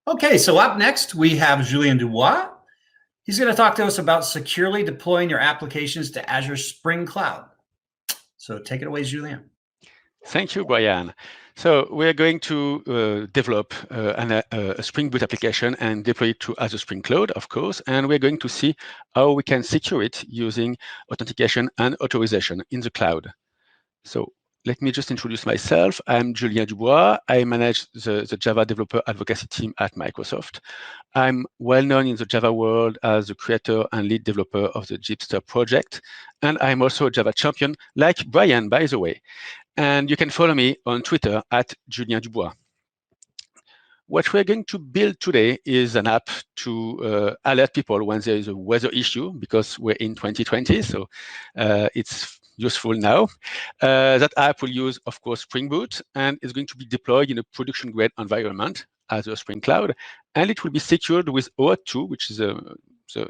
Okay, so up next, we have Julien Dubois. He's going to talk to us about securely deploying your applications to Azure Spring Cloud. So take it away, Julien. Thank you, Brian. So we're going to develop a Spring Boot application and deploy it to Azure Spring Cloud, of course, and we're going to see how we can secure it using authentication and authorization in the cloud. So let me just introduce myself. I'm Julien Dubois. I manage the Java developer advocacy team at Microsoft. I'm well known in the Java world as the creator and lead developer of the Jeepster project. And I'm also a Java champion, like Brian, by the way. And you can follow me on Twitter at Julien Dubois. What we're going to build today is an app to alert people when there is a weather issue, because we're in 2020, so it's useful now. That app will use, of course, Spring Boot, and is going to be deployed in a production-grade environment, Azure Spring Cloud, and it will be secured with AuthN, which is the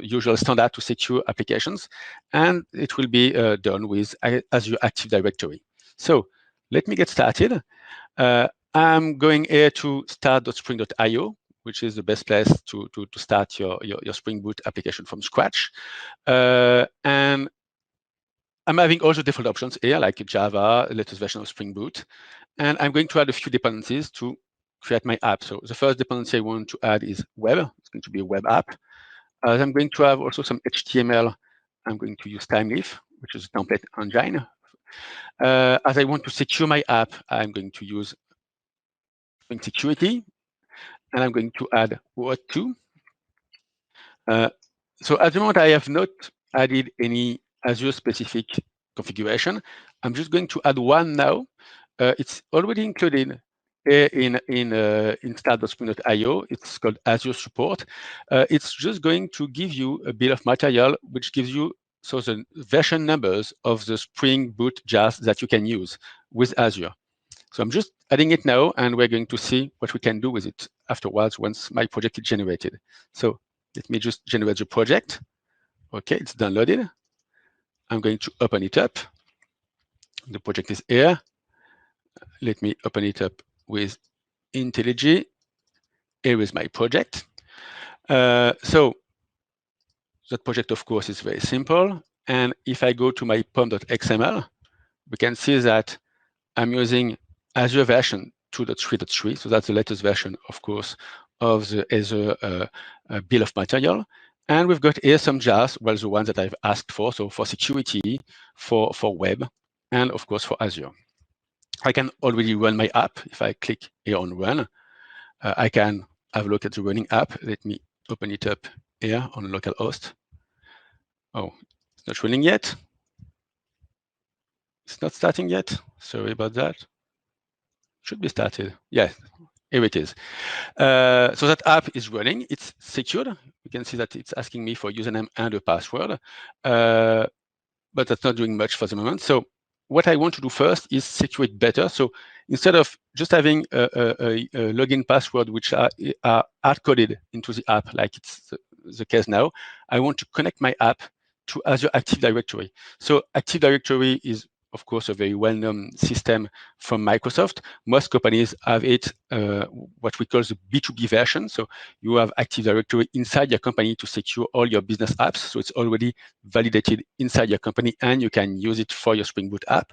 usual standard to secure applications, and it will be done with Azure Active Directory. So let me get started. I'm going here to start.spring.io, which is the best place to start your Spring Boot application from scratch. And I'm having all the default options here, like Java, latest version of Spring Boot. And I'm going to add a few dependencies to create my app. So the first dependency I want to add is web. It's going to be a web app. I'm going to have also some HTML. I'm going to use Timeleaf, which is a template engine. As I want to secure my app, I'm going to use Spring Security, and I'm going to add AuthN. So at the moment, I have not added any Azure-specific configuration. I'm just going to add one now. It's already included in start.spring.io. It's called Azure Support. It's just going to give you a bit of material, which gives you the version numbers of the Spring Boot jars that you can use with Azure. So I'm just adding it now, and we're going to see what we can do with it afterwards once my project is generated. So let me just generate the project. Okay, it's downloaded. I'm going to open it up. The project is here. Let me open it up with IntelliJ. Here is my project. So that project, of course, is very simple. And if I go to my pom.xml, we can see that I'm using Azure version 2.3.3. So that's the latest version, of course, of the Azure bill of material. And we've got here some jars, well, the ones that I've asked for. So for security, for web, and of course for Azure. I can already run my app. If I click here on run, I can have a look at the running app. Let me open it up here on localhost. Oh, it's not running yet. It's not starting yet. Sorry about that. Should be started. Yeah, here it is. So that app is running. It's secured. You can see that it's asking me for a username and a password, but that's not doing much for the moment. So what I want to do first is secure it better. So instead of just having a login password, which are hard-coded into the app, like it's the case now, I want to connect my app to Azure Active Directory. So Active Directory is, of course, a very well-known system from Microsoft. Most companies have it, what we call the B2B version. So you have Active Directory inside your company to secure all your business apps. So it's already validated inside your company, and you can use it for your Spring Boot app.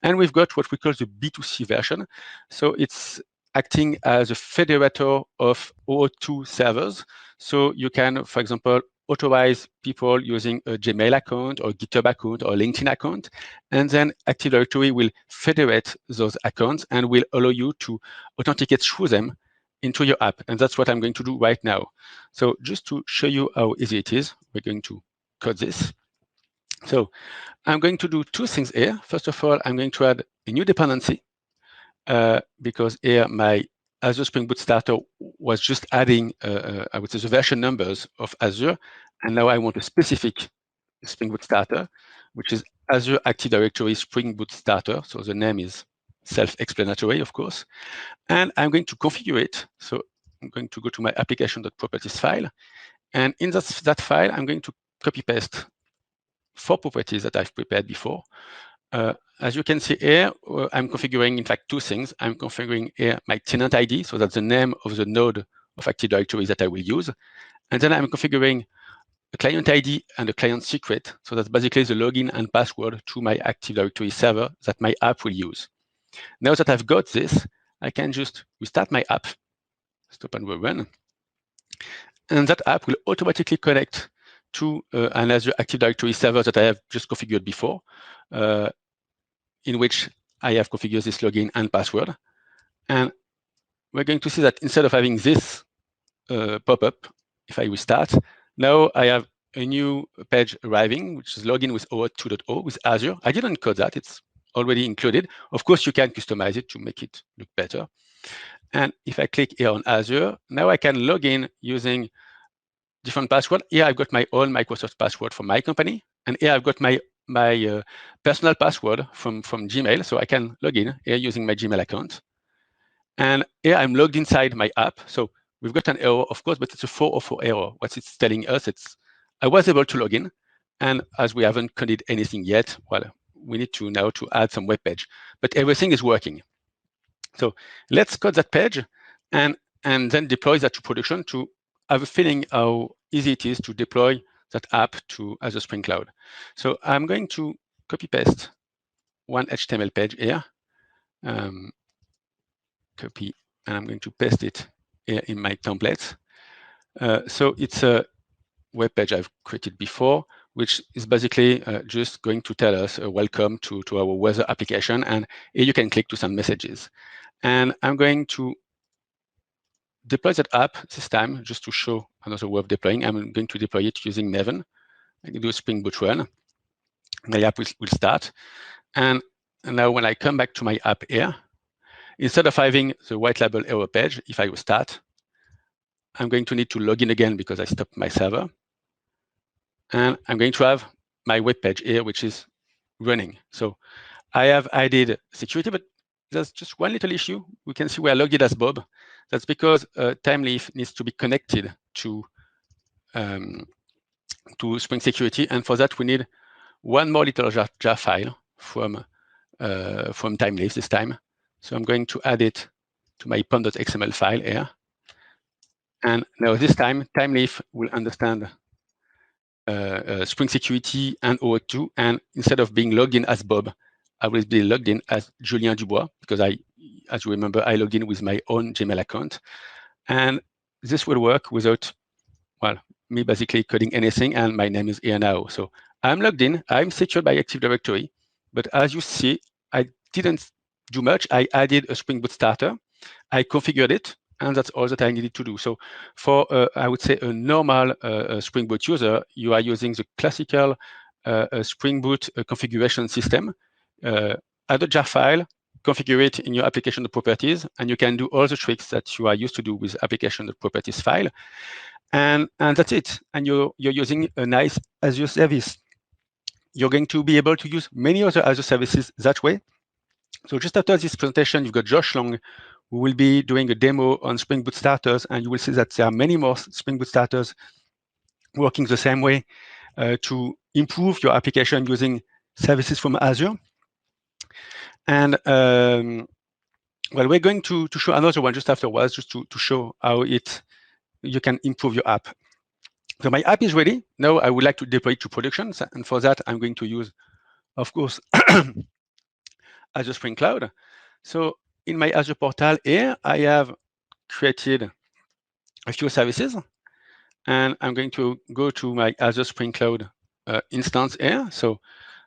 And we've got what we call the B2C version. So it's acting as a federator of AuthN servers. So you can, for example, authorize people using a Gmail account or GitHub account or LinkedIn account. And then Active Directory will federate those accounts and will allow you to authenticate through them into your app. And that's what I'm going to do right now. So just to show you how easy it is, we're going to code this. So I'm going to do two things here. First of all, I'm going to add a new dependency because here my Azure Spring Boot Starter was just adding, I would say, the version numbers of Azure. And now I want a specific Spring Boot Starter, which is Azure Active Directory Spring Boot Starter. So the name is self-explanatory, of course. And I'm going to configure it. So I'm going to go to my application.properties file. And in that file, I'm going to copy-paste 4 properties that I've prepared before. As you can see here, I'm configuring, in fact, 2 things. I'm configuring here my tenant ID, so that's the name of the node of Active Directory that I will use. And then I'm configuring a client ID and a client secret. So that's basically the login and password to my Active Directory server that my app will use. Now that I've got this, I can just restart my app, stop and rerun. And that app will automatically connect to an Azure Active Directory server that I have just configured before, in which I have configured this login and password. And we're going to see that instead of having this pop-up, if I restart, now I have a new page arriving, which is login with OAuth 2.0 with Azure. I didn't code that, it's already included. Of course, you can customize it to make it look better. And if I click here on Azure, now I can log in using different password. Here I've got my own Microsoft password for my company, and here I've got my personal password from Gmail, so I can log in here using my Gmail account. And here I'm logged inside my app. So we've got an error, of course, but it's a 404 error. What it's telling us, I was able to log in, and as we haven't coded anything yet, well, we need to now to add some web page, but everything is working. So let's code that page and then deploy that to production to have a feeling how easy it is to deploy that app to Azure Spring Cloud. So I'm going to copy paste one HTML page here, copy, and I'm going to paste it here in my templates. So it's a web page I've created before, which is basically just going to tell us welcome to our weather application. And here you can click to send messages. And I'm going to deploy that app this time, just to show another way of deploying. I'm going to deploy it using Maven. I can do a Spring Boot run. My app will start. And now when I come back to my app here, instead of having the white label error page, if I restart, I'm going to need to log in again because I stopped my server. And I'm going to have my web page here, which is running. So I have added security, but there's just one little issue. We can see we are logged in as Bob. That's because Timeleaf needs to be connected to Spring Security, and for that we need one more little jar file from Timeleaf this time. So I'm going to add it to my pom.xml file here. And now this time, Timeleaf will understand Spring Security and OAuth 2, and instead of being logged in as Bob, I will be logged in as Julien Dubois, because as you remember, I logged in with my own Gmail account. And this will work without, well, me basically coding anything, and my name is here now. So I'm logged in, I'm secured by Active Directory, but as you see, I didn't do much. I added a Spring Boot starter, I configured it, and that's all that I needed to do. So for, I would say, a normal Spring Boot user, you are using the classical Spring Boot configuration system. Add a jar file, configure it in your application properties, and you can do all the tricks that you are used to do with application properties file. And that's it. And you're using a nice Azure service. You're going to be able to use many other Azure services that way. So just after this presentation, you've got Josh Long, who will be doing a demo on Spring Boot starters, and you will see that there are many more Spring Boot starters working the same way to improve your application using services from Azure. And well, we're going to show another one just afterwards, just to show how you can improve your app. So my app is ready. Now I would like to deploy it to production. And for that, I'm going to use, of course, Azure Spring Cloud. So in my Azure portal here, I have created a few services. And I'm going to go to my Azure Spring Cloud instance here. So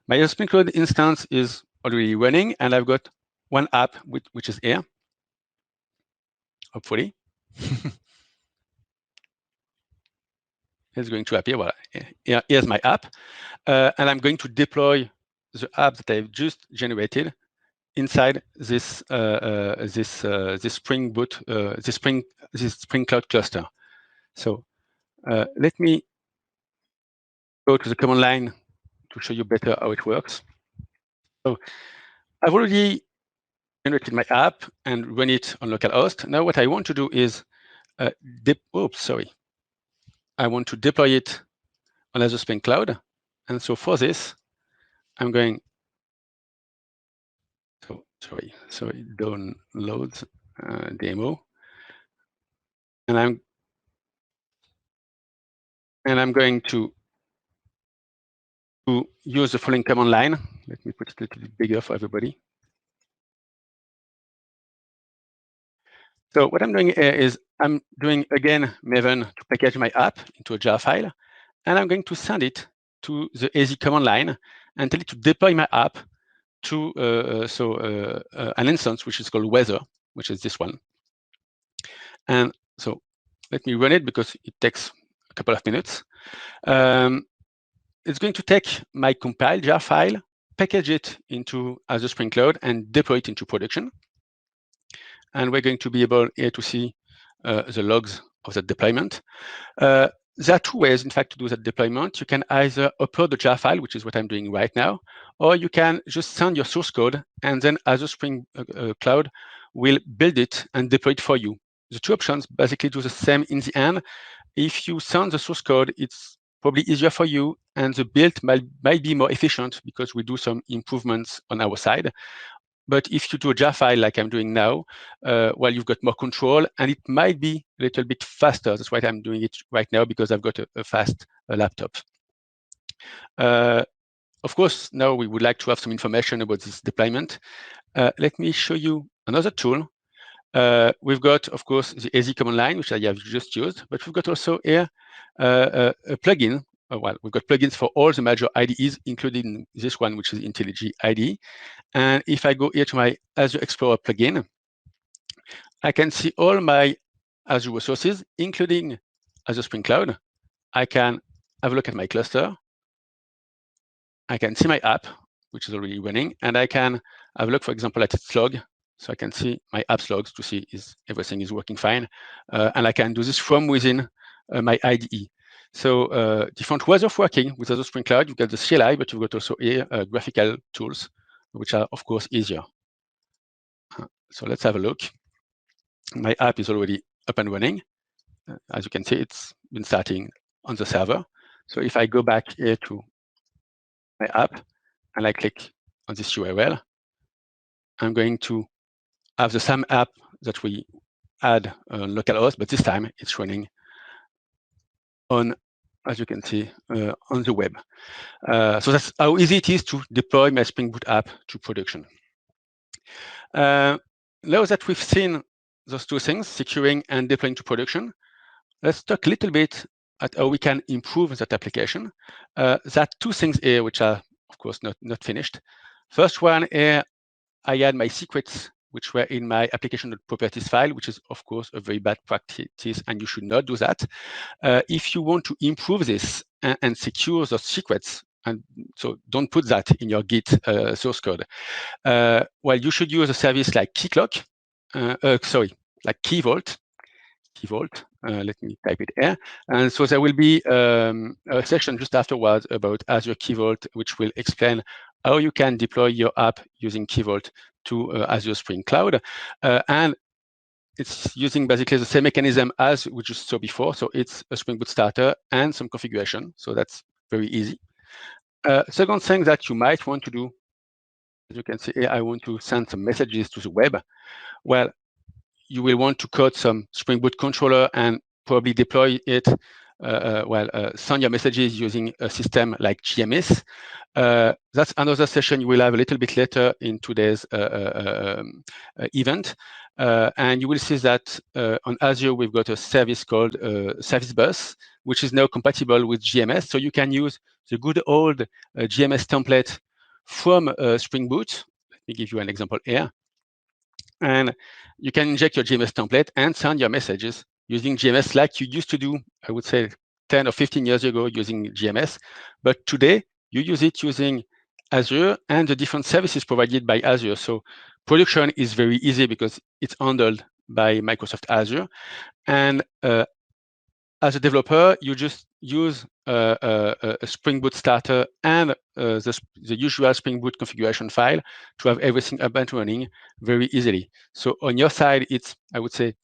my Azure Spring Cloud instance is already running, and I've got one app, which is here, hopefully. It's going to appear. Well, here's my app. And I'm going to deploy the app that I've just generated inside this Spring Boot, this Spring Cloud cluster. So let me go to the command line to show you better how it works. So I've already generated my app and run it on localhost. Now what I want to do is, I want to deploy it on Azure Spring Cloud. And so for this, I'm going, sorry, download demo. and I'm going to use the following command line. Let me put it a little bit bigger for everybody. So what I'm doing here is I'm doing, again, Maven to package my app into a jar file, and I'm going to send it to the AZ command line and tell it to deploy my app to an instance which is called weather, which is this one. And so let me run it because it takes a couple of minutes. It's going to take my compiled jar file, package it into Azure Spring Cloud, and deploy it into production. And we're going to be able here to see the logs of that deployment. There are two ways, in fact, to do that deployment. You can either upload the jar file, which is what I'm doing right now, or you can just send your source code, and then Azure Spring Cloud will build it and deploy it for you. The two options basically do the same in the end. If you send the source code, it's probably easier for you, and the build might be more efficient because we do some improvements on our side. But if you do a jar file like I'm doing now, well, you've got more control, and it might be a little bit faster. That's why I'm doing it right now, because I've got a fast laptop. Of course, now we would like to have some information about this deployment. Let me show you another tool. We've got, of course, the AZ command line, which I have just used, but we've got also here a plugin. Well, we've got plugins for all the major IDEs, including this one, which is IntelliJ IDE. And if I go here to my Azure Explorer plugin, I can see all my Azure resources, including Azure Spring Cloud. I can have a look at my cluster. I can see my app, which is already running, and I can have a look, for example, at its log. So I can see my apps logs to see if everything is working fine. And I can do this from within my IDE. So different ways of working with Azure Spring Cloud. You've got the CLI, but you've got also here graphical tools, which are, of course, easier. So let's have a look. My app is already up and running. As you can see, it's been starting on the server. So if I go back here to my app and I click on this URL, I'm going to have the same app that we had on localhost, but this time it's running on, as you can see, on the web. So that's how easy it is to deploy my Spring Boot app to production. Now that we've seen those two things, securing and deploying to production, let's talk a little bit at how we can improve that application. There are two things here which are, of course, not finished. First one here, I had my secrets, which were in my application.properties file, which is, of course, a very bad practice, and you should not do that. If you want to improve this and secure those secrets, and so don't put that in your Git source code, well, you should use a service like Keycloak, like Key Vault. Let me type it here. And so there will be a section just afterwards about Azure Key Vault, which will explain how you can deploy your app using Key Vault to Azure Spring Cloud. And it's using basically the same mechanism as we just saw before. So it's a Spring Boot starter and some configuration. So that's very easy. Second thing that you might want to do, as you can see here, I want to send some messages to the web. Well, you will want to code some Spring Boot controller and probably deploy it, send your messages using a system like GMS. That's another session you will have a little bit later in today's event. And you will see that on Azure, we've got a service called Service Bus, which is now compatible with GMS. So you can use the good old GMS template from Spring Boot. Let me give you an example here. And you can inject your GMS template and send your messages using GMS like you used to do, I would say, 10 or 15 years ago using GMS. But today, you use it using Azure and the different services provided by Azure. So production is very easy because it's handled by Microsoft Azure. And as a developer, you just use a Spring Boot starter and the usual Spring Boot configuration file to have everything up and running very easily. So on your side, it's, I would say,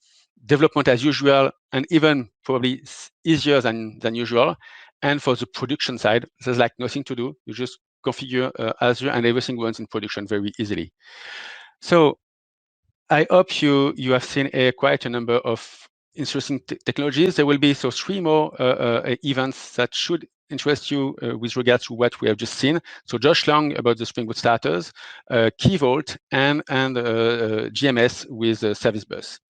development as usual, and even probably easier than usual. And for the production side, there's like nothing to do. You just configure Azure and everything runs in production very easily. So I hope you have seen quite a number of interesting technologies. There will be 3 more events that should interest you with regards to what we have just seen. So Josh Long about the Spring Boot starters, Key Vault, and GMS with Service Bus.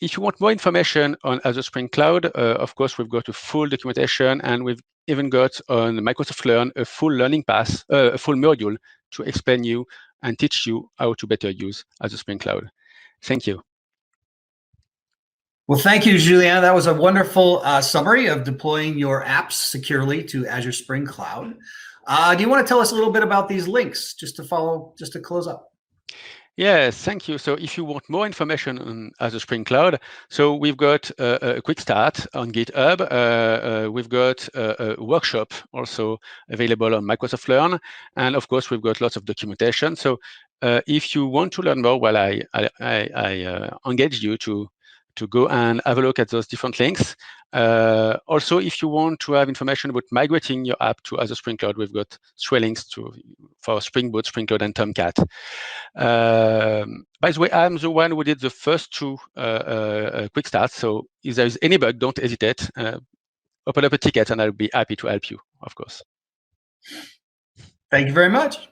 If you want more information on Azure Spring Cloud, of course, we've got a full documentation, and we've even got on Microsoft Learn a full learning path, a full module to explain you and teach you how to better use Azure Spring Cloud. Thank you. Well, thank you, Julien. That was a wonderful summary of deploying your apps securely to Azure Spring Cloud. Do you want to tell us a little bit about these links just to close up? Yes, thank you. So if you want more information on Azure Spring Cloud, so we've got a quick start on GitHub. We've got a workshop also available on Microsoft Learn. And of course, we've got lots of documentation. So if you want to learn more, well, I engage you to go and have a look at those different links. Also, if you want to have information about migrating your app to Azure Spring Cloud, we've got 3 links for Spring Boot, Spring Cloud, and Tomcat. By the way, I'm the one who did the first 2 quick starts. So if there is any bug, don't hesitate. Open up a ticket, and I'll be happy to help you, of course. Thank you very much.